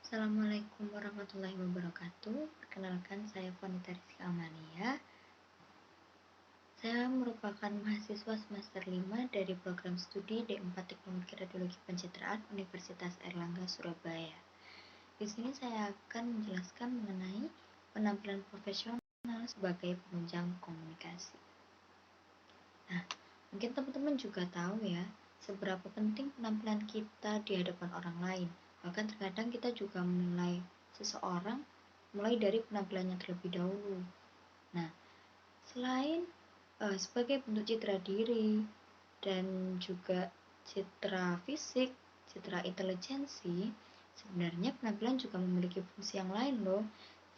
Assalamualaikum warahmatullahi wabarakatuh. Perkenalkan, saya Fonita Rizky Amalia. Saya merupakan mahasiswa semester 5 dari program studi D4 Teknologi Radiologi Pencitraan Universitas Airlangga Surabaya. Di sini saya akan menjelaskan mengenai penampilan profesional sebagai penunjang komunikasi. Nah, mungkin teman-teman juga tahu ya, seberapa penting penampilan kita di hadapan orang lain. Bahkan terkadang kita juga menilai seseorang mulai dari penampilannya terlebih dahulu. Nah, selain sebagai bentuk citra diri dan juga citra fisik, citra intelijensi, sebenarnya penampilan juga memiliki fungsi yang lain loh,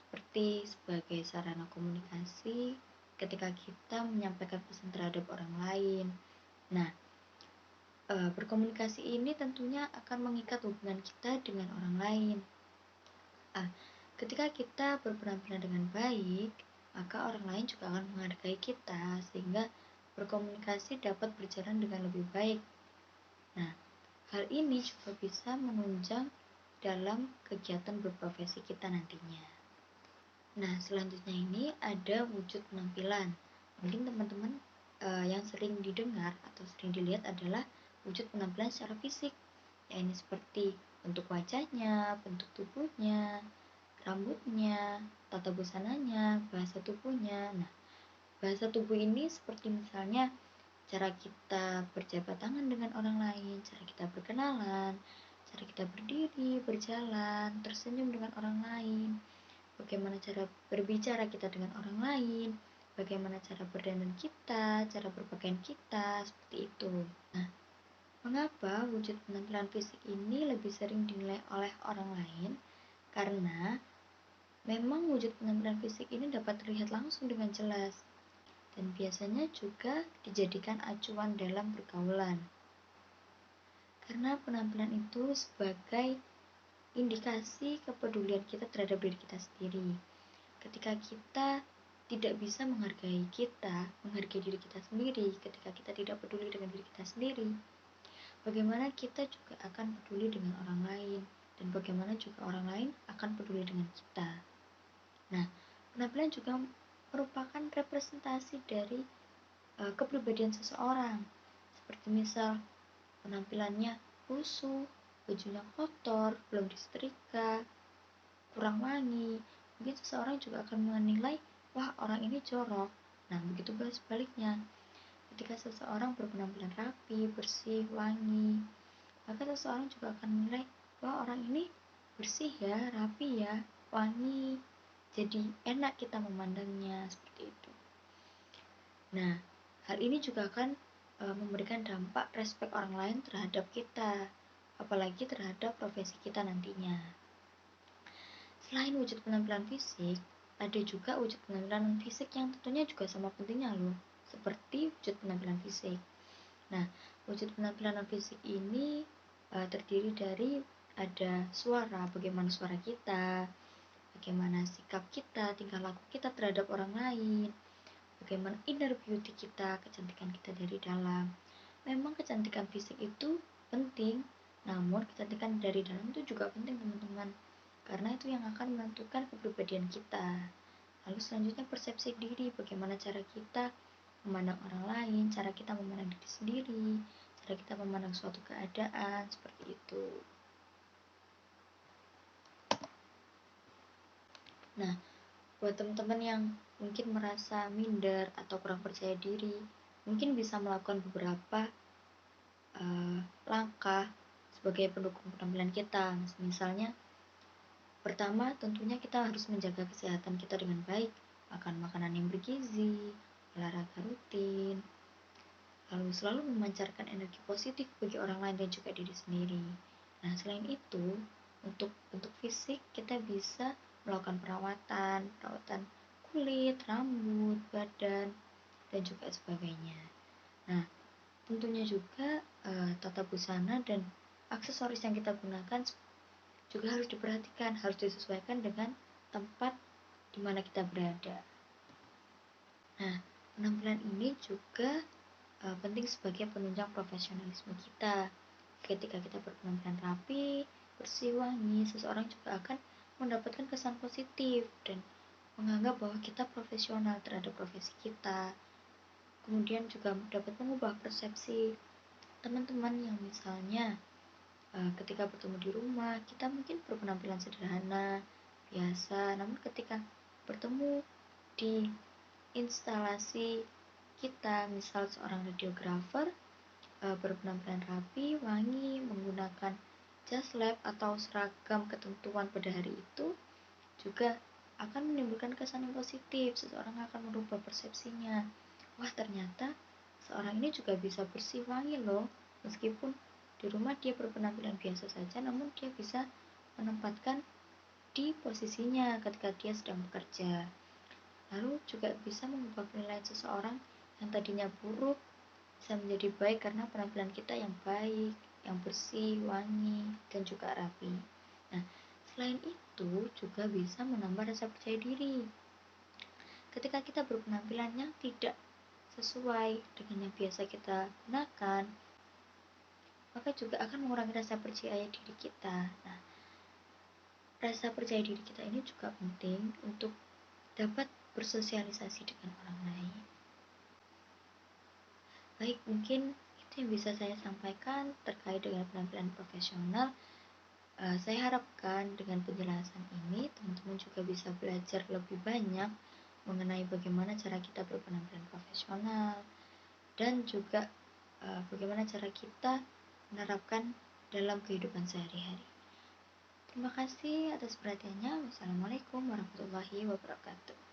seperti sebagai sarana komunikasi ketika kita menyampaikan pesan terhadap orang lain. Nah, berkomunikasi ini tentunya akan mengikat hubungan kita dengan orang lain. Ketika kita berpenampilan dengan baik, maka orang lain juga akan menghargai kita sehingga berkomunikasi dapat berjalan dengan lebih baik. Nah, hal ini juga bisa menunjang dalam kegiatan berprofesi kita nantinya. Nah, selanjutnya ini ada wujud penampilan. Mungkin teman-teman yang sering didengar atau sering dilihat adalah wujud penampilan secara fisik, yaitu seperti bentuk wajahnya, bentuk tubuhnya, rambutnya, tata busananya, bahasa tubuhnya. Nah, bahasa tubuh ini seperti misalnya cara kita berjabat tangan dengan orang lain, cara kita berkenalan, cara kita berdiri, berjalan, tersenyum dengan orang lain, bagaimana cara berbicara kita dengan orang lain, bagaimana cara berdandan kita, cara berpakaian kita, seperti itu. Nah, mengapa wujud penampilan fisik ini lebih sering dinilai oleh orang lain? Karena memang wujud penampilan fisik ini dapat terlihat langsung dengan jelas dan biasanya juga dijadikan acuan dalam pergaulan. Karena penampilan itu sebagai indikasi kepedulian kita terhadap diri kita sendiri. Ketika kita tidak bisa menghargai diri kita sendiri, ketika kita tidak peduli dengan diri kita sendiri, bagaimana kita juga akan peduli dengan orang lain, dan bagaimana juga orang lain akan peduli dengan kita. Nah, penampilan juga merupakan representasi dari kepribadian seseorang. Seperti misal penampilannya lusuh, bajunya kotor, belum disetrika, kurang wangi, mungkin seseorang juga akan menilai, wah orang ini jorok. Nah, begitu pula sebaliknya. Ketika seseorang berpenampilan rapi, bersih, wangi, maka seseorang juga akan menilai, wah orang ini bersih ya, rapi ya, wangi, jadi enak kita memandangnya, seperti itu. Nah, hal ini juga akan memberikan dampak respek orang lain terhadap kita, apalagi terhadap profesi kita nantinya. Selain wujud penampilan fisik, ada juga wujud penampilan non-fisik yang tentunya juga sama pentingnya loh, seperti wujud penampilan fisik. Nah, wujud penampilan non-fisik ini terdiri dari ada suara, bagaimana suara kita, bagaimana sikap kita, tingkah laku kita terhadap orang lain, bagaimana inner beauty kita, kecantikan kita dari dalam. Memang kecantikan fisik itu penting, namun kecantikan dari dalam itu juga penting teman-teman, karena itu yang akan menentukan kepribadian kita. Lalu selanjutnya persepsi diri, bagaimana cara kita memandang orang lain, cara kita memandang diri sendiri, cara kita memandang suatu keadaan, seperti itu. Nah, buat teman-teman yang mungkin merasa minder atau kurang percaya diri, mungkin bisa melakukan beberapa langkah sebagai pendukung penampilan kita. Misalnya, pertama tentunya kita harus menjaga kesehatan kita dengan baik, makan makanan yang bergizi, olahraga rutin, lalu selalu memancarkan energi positif bagi orang lain dan juga diri sendiri. Nah, selain itu, untuk fisik kita bisa melakukan perawatan kulit, rambut, badan, dan juga sebagainya. Nah, tentunya juga tata busana dan aksesoris yang kita gunakan juga harus diperhatikan, harus disesuaikan dengan tempat di mana kita berada. Nah, penampilan ini juga penting sebagai penunjang profesionalisme kita. Ketika kita berpenampilan rapi, bersih, wangi, seseorang juga akan mendapatkan kesan positif dan menganggap bahwa kita profesional terhadap profesi kita. Kemudian juga dapat mengubah persepsi teman-teman yang misalnya ketika bertemu di rumah kita mungkin berpenampilan sederhana, biasa, namun ketika bertemu di instalasi kita, misal seorang radiografer berpenampilan rapi, wangi, menggunakan jas lab atau seragam ketentuan pada hari itu juga akan menimbulkan kesan yang positif. Seseorang akan merubah persepsinya. Wah, ternyata seorang ini juga bisa bersih, wangi loh. Meskipun di rumah dia berpenampilan biasa saja, namun dia bisa menempatkan di posisinya ketika dia sedang bekerja. Lalu juga bisa mengubah penilaian seseorang yang tadinya buruk bisa menjadi baik karena penampilan kita yang baik, yang bersih, wangi, dan juga rapi. Nah, selain itu juga bisa menambah rasa percaya diri. Ketika kita berpenampilan yang tidak sesuai dengan yang biasa kita gunakan, maka juga akan mengurangi rasa percaya diri kita. Nah, rasa percaya diri kita ini juga penting untuk dapat bersosialisasi dengan orang lain. Baik, mungkin itu yang bisa saya sampaikan terkait dengan penampilan profesional. Saya harapkan dengan penjelasan ini teman-teman juga bisa belajar lebih banyak mengenai bagaimana cara kita berpenampilan profesional dan juga bagaimana cara kita menerapkan dalam kehidupan sehari-hari. Terima kasih atas perhatiannya. Wassalamualaikum warahmatullahi wabarakatuh.